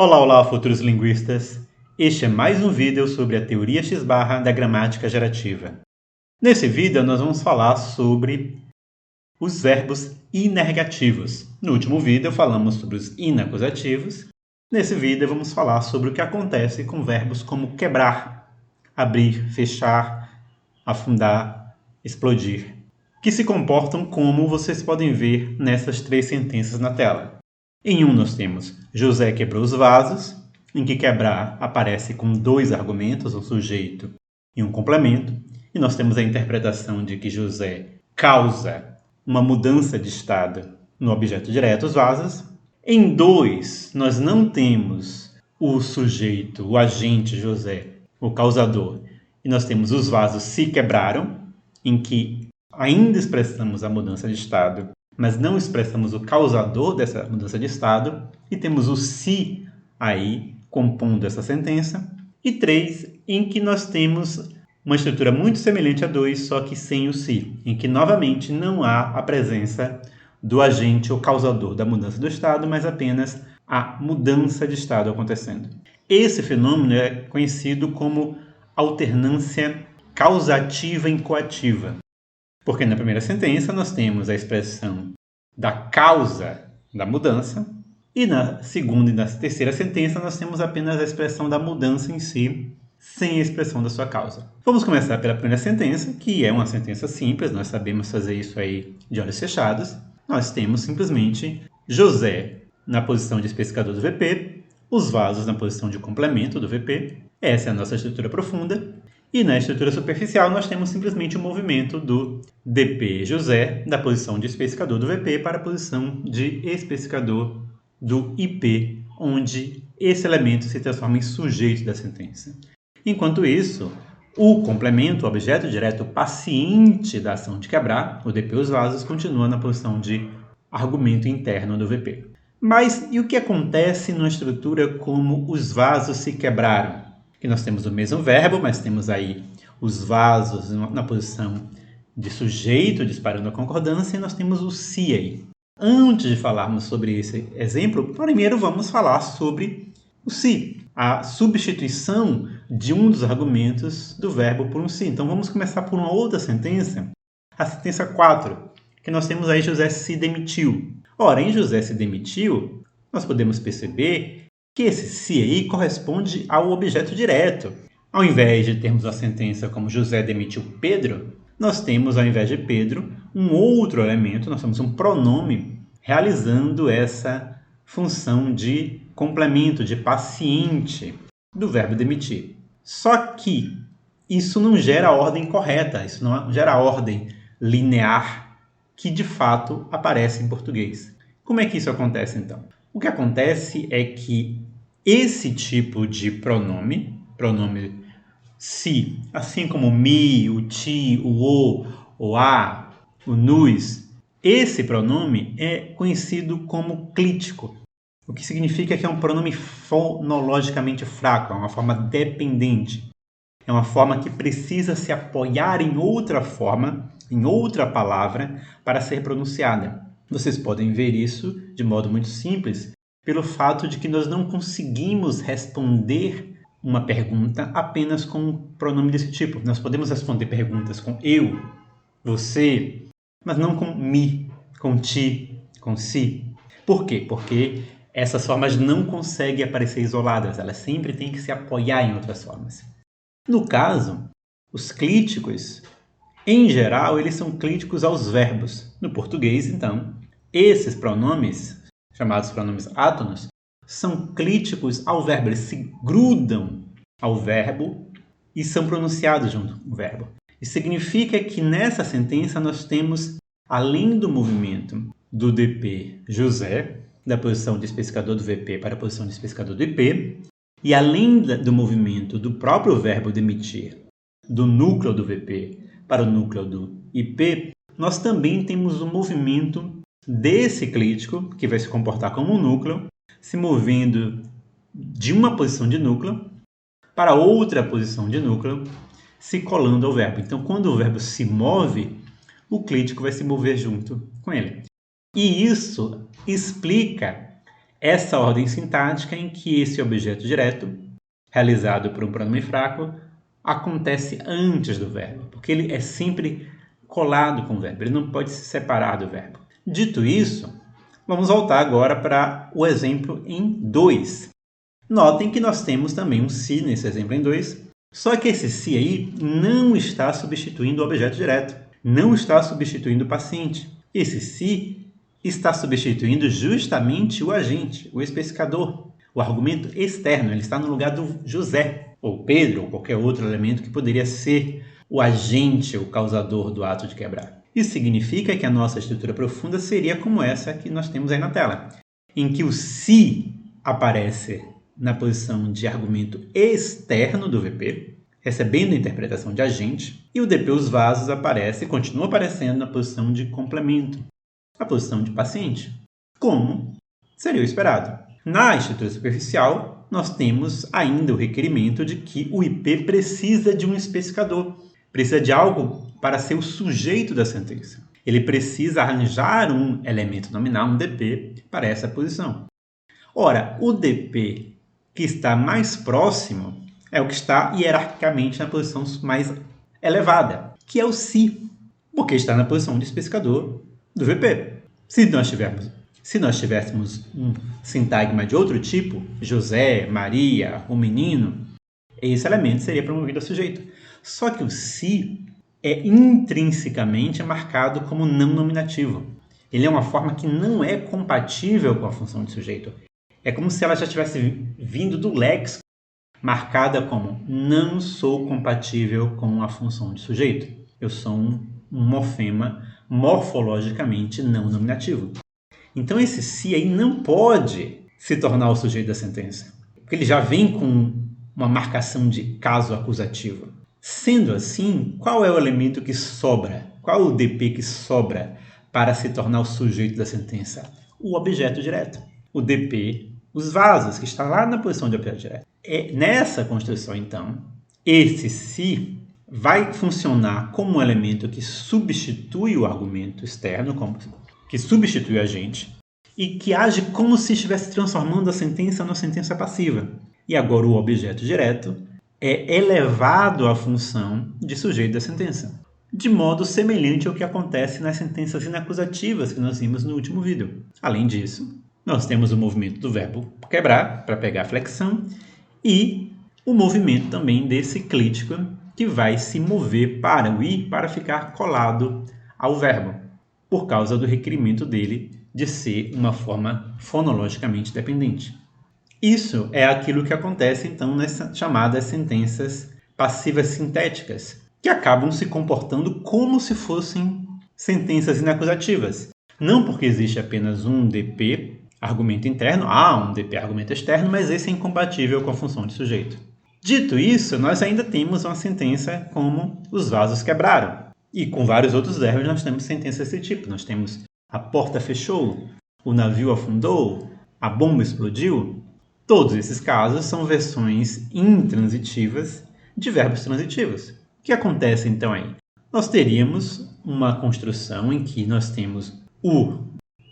Olá, olá, futuros linguistas! Este é mais um vídeo sobre a teoria X/ da gramática gerativa. Nesse vídeo, nós vamos falar sobre os verbos inergativos. No último vídeo, falamos sobre os inacusativos. Nesse vídeo, vamos falar sobre o que acontece com verbos como quebrar, abrir, fechar, afundar, explodir, que se comportam como vocês podem ver nessas três sentenças na tela. Em um nós temos José quebrou os vasos, em que quebrar aparece com dois argumentos, um sujeito e um complemento. E nós temos a interpretação de que José causa uma mudança de estado no objeto direto, os vasos. Em dois, nós não temos o sujeito, o agente José, o causador. E nós temos os vasos se quebraram, em que ainda expressamos a mudança de estado, mas não expressamos o causador dessa mudança de estado, e temos o se aí compondo essa sentença. E 3, em que nós temos uma estrutura muito semelhante a 2, só que sem o se, em que novamente não há a presença do agente ou causador da mudança do estado, mas apenas a mudança de estado acontecendo. Esse fenômeno é conhecido como alternância causativa incoativa. Porque na primeira sentença nós temos a expressão da causa da mudança, e na segunda e na terceira sentença nós temos apenas a expressão da mudança em si, sem a expressão da sua causa. Vamos começar pela primeira sentença, que é uma sentença simples, nós sabemos fazer isso aí de olhos fechados. Nós temos simplesmente José na posição de especificador do VP, os vasos na posição de complemento do VP. Essa é a nossa estrutura profunda. E na estrutura superficial, nós temos simplesmente o movimento do DP José da posição de especificador do VP para a posição de especificador do IP, onde esse elemento se transforma em sujeito da sentença. Enquanto isso, o complemento, o objeto direto paciente da ação de quebrar, o DP os vasos, continua na posição de argumento interno do VP. Mas e o que acontece numa estrutura como os vasos se quebraram? Que nós temos o mesmo verbo, mas temos aí os vasos na posição de sujeito, disparando a concordância, e nós temos o se aí. Antes de falarmos sobre esse exemplo, primeiro vamos falar sobre o se, a substituição de um dos argumentos do verbo por um se. Então vamos começar por uma outra sentença, a sentença 4, que nós temos aí José se demitiu. Ora, em José se demitiu, nós podemos perceber que esse se aí corresponde ao objeto direto. Ao invés de termos a sentença como José demitiu Pedro, nós temos, ao invés de Pedro, um outro elemento, nós temos um pronome realizando essa função de complemento, de paciente do verbo demitir. Só que isso não gera a ordem correta, isso não gera a ordem linear que de fato aparece em português. Como é que isso acontece então? O que acontece é que esse tipo de pronome se, assim como o me, o ti, o a, o nus, esse pronome é conhecido como clítico, o que significa que é um pronome fonologicamente fraco, é uma forma dependente, é uma forma que precisa se apoiar em outra forma, em outra palavra, para ser pronunciada. Vocês podem ver isso de modo muito simples pelo fato de que nós não conseguimos responder uma pergunta apenas com um pronome desse tipo. Nós podemos responder perguntas com eu, você, mas não com me, com ti, com si. Por quê? Porque essas formas não conseguem aparecer isoladas, elas sempre têm que se apoiar em outras formas. No caso, os clíticos, em geral, eles são clíticos aos verbos. No português, então, esses pronomes, chamados pronomes átonos, são clíticos ao verbo, eles se grudam ao verbo e são pronunciados junto com o verbo. Isso significa que nessa sentença nós temos, além do movimento do DP José, da posição de especificador do VP para a posição de especificador do IP, e além do movimento do próprio verbo demitir, do núcleo do VP para o núcleo do IP, nós também temos o movimento desse clítico, que vai se comportar como um núcleo, se movendo de uma posição de núcleo para outra posição de núcleo, se colando ao verbo. Então, quando o verbo se move, o clítico vai se mover junto com ele. E isso explica essa ordem sintática em que esse objeto direto, realizado por um pronome fraco, acontece antes do verbo, porque ele é sempre colado com o verbo, ele não pode se separar do verbo. Dito isso, vamos voltar agora para o exemplo em 2. Notem que nós temos também um se nesse exemplo em 2, só que esse se aí não está substituindo o objeto direto, não está substituindo o paciente. Esse se está substituindo justamente o agente, o especificador, o argumento externo. Ele está no lugar do José, ou Pedro, ou qualquer outro elemento que poderia ser o agente, o causador do ato de quebrar. Isso significa que a nossa estrutura profunda seria como essa que nós temos aí na tela, em que o se aparece na posição de argumento externo do VP, recebendo a interpretação de agente, e o DP os vasos continua aparecendo na posição de complemento, a posição de paciente, como seria o esperado. Na estrutura superficial, nós temos ainda o requerimento de que o IP precisa de um especificador, precisa de algo para ser o sujeito da sentença. Ele precisa arranjar um elemento nominal, um DP, para essa posição. Ora, o DP que está mais próximo é o que está hierarquicamente na posição mais elevada, que é o se, porque está na posição de especificador do VP. Se nós tivéssemos um sintagma de outro tipo, José, Maria, o menino, esse elemento seria promovido a sujeito. Só que o se é intrinsecamente marcado como não nominativo. Ele é uma forma que não é compatível com a função de sujeito. É como se ela já tivesse vindo do léxico, marcada como não sou compatível com a função de sujeito. Eu sou um morfema morfologicamente não nominativo. Então esse se aí não pode se tornar o sujeito da sentença, porque ele já vem com uma marcação de caso acusativo. Sendo assim, qual é o elemento que sobra? Qual é o DP que sobra para se tornar o sujeito da sentença? O objeto direto. O DP, os vasos, que está lá na posição de objeto direto. Nessa construção, então, esse se vai funcionar como um elemento que substitui o argumento externo, que substitui o agente, e que age como se estivesse transformando a sentença numa sentença passiva. E agora o objeto direto é elevado à função de sujeito da sentença, de modo semelhante ao que acontece nas sentenças inacusativas que nós vimos no último vídeo. Além disso, nós temos o movimento do verbo quebrar, para pegar a flexão, e o movimento também desse clítico, que vai se mover para o i para ficar colado ao verbo, por causa do requerimento dele de ser uma forma fonologicamente dependente. Isso é aquilo que acontece, então, nas chamadas sentenças passivas sintéticas, que acabam se comportando como se fossem sentenças inacusativas. Não porque existe apenas um DP, argumento interno, um DP, argumento externo, mas esse é incompatível com a função de sujeito. Dito isso, nós ainda temos uma sentença como os vasos quebraram. E com vários outros verbos nós temos sentenças desse tipo. Nós temos a porta fechou, o navio afundou, a bomba explodiu. Todos esses casos são versões intransitivas de verbos transitivos. O que acontece então aí? Nós teríamos uma construção em que nós temos o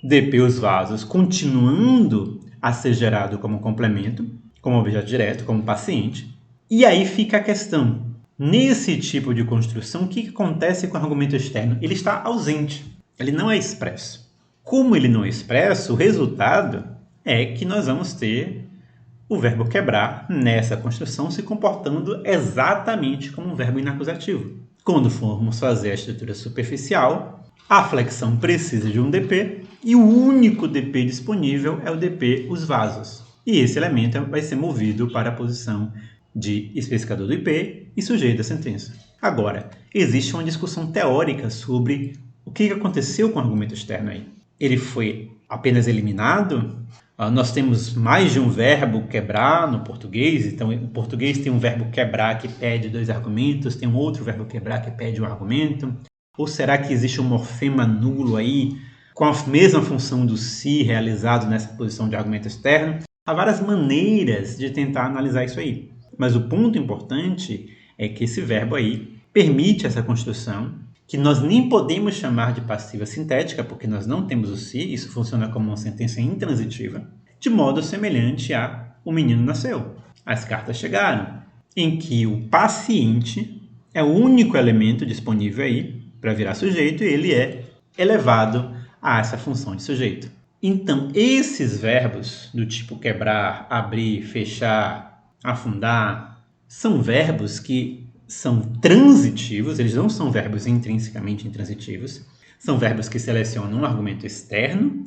DP, os vasos, continuando a ser gerado como complemento, como objeto direto, como paciente. E aí fica a questão. Nesse tipo de construção, o que acontece com o argumento externo? Ele está ausente, ele não é expresso. Como ele não é expresso, o resultado é que nós vamos ter o verbo quebrar nessa construção se comportando exatamente como um verbo inacusativo. Quando formos fazer a estrutura superficial, a flexão precisa de um DP e o único DP disponível é o DP os vasos. E esse elemento vai ser movido para a posição de especificador do IP e sujeito da sentença. Agora, existe uma discussão teórica sobre o que aconteceu com o argumento externo aí. Ele foi apenas eliminado? Nós temos mais de um verbo quebrar no português, então o português tem um verbo quebrar que pede dois argumentos, tem um outro verbo quebrar que pede um argumento. Ou será que existe um morfema nulo aí com a mesma função do se realizado nessa posição de argumento externo? Há várias maneiras de tentar analisar isso aí. Mas o ponto importante é que esse verbo aí permite essa construção, que nós nem podemos chamar de passiva sintética, porque nós não temos o se, isso funciona como uma sentença intransitiva. de modo semelhante a o menino nasceu, as cartas chegaram, em que o paciente é o único elemento disponível aí para virar sujeito e ele é elevado a essa função de sujeito. Então, esses verbos do tipo quebrar, abrir, fechar, afundar, são verbos que são transitivos, eles não são verbos intrinsecamente intransitivos, são verbos que selecionam um argumento externo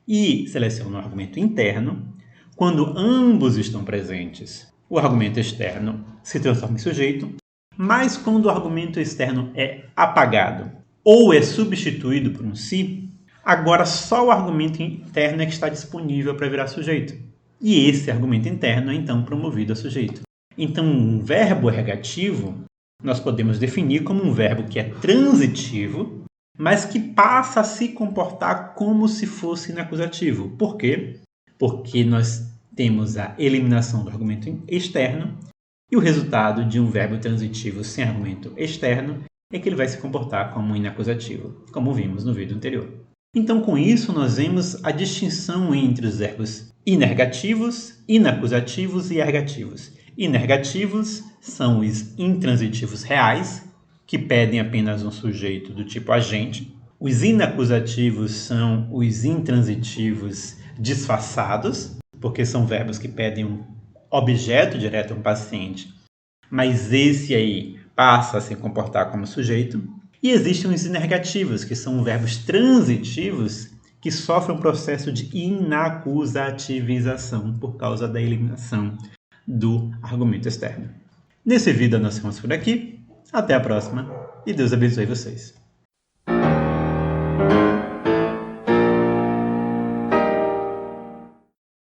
e selecionam um argumento interno. Quando ambos estão presentes, o argumento externo se transforma em sujeito, mas quando o argumento externo é apagado ou é substituído por um se, agora só o argumento interno é que está disponível para virar sujeito. E esse argumento interno é então promovido a sujeito. Então, um verbo ergativo nós podemos definir como um verbo que é transitivo, mas que passa a se comportar como se fosse inacusativo. Por quê? Porque nós temos a eliminação do argumento externo e o resultado de um verbo transitivo sem argumento externo é que ele vai se comportar como inacusativo, como vimos no vídeo anterior. Então, com isso, nós vemos a distinção entre os verbos inergativos, inacusativos e ergativos. Inergativos são os intransitivos reais, que pedem apenas um sujeito do tipo agente. Os inacusativos são os intransitivos disfarçados, porque são verbos que pedem um objeto direto a um paciente, mas esse aí passa a se comportar como sujeito. E existem os inergativos, que são verbos transitivos que sofrem um processo de inacusativização por causa da eliminação do argumento externo. Nesse vídeo nós ficamos por aqui. Até a próxima e Deus abençoe vocês.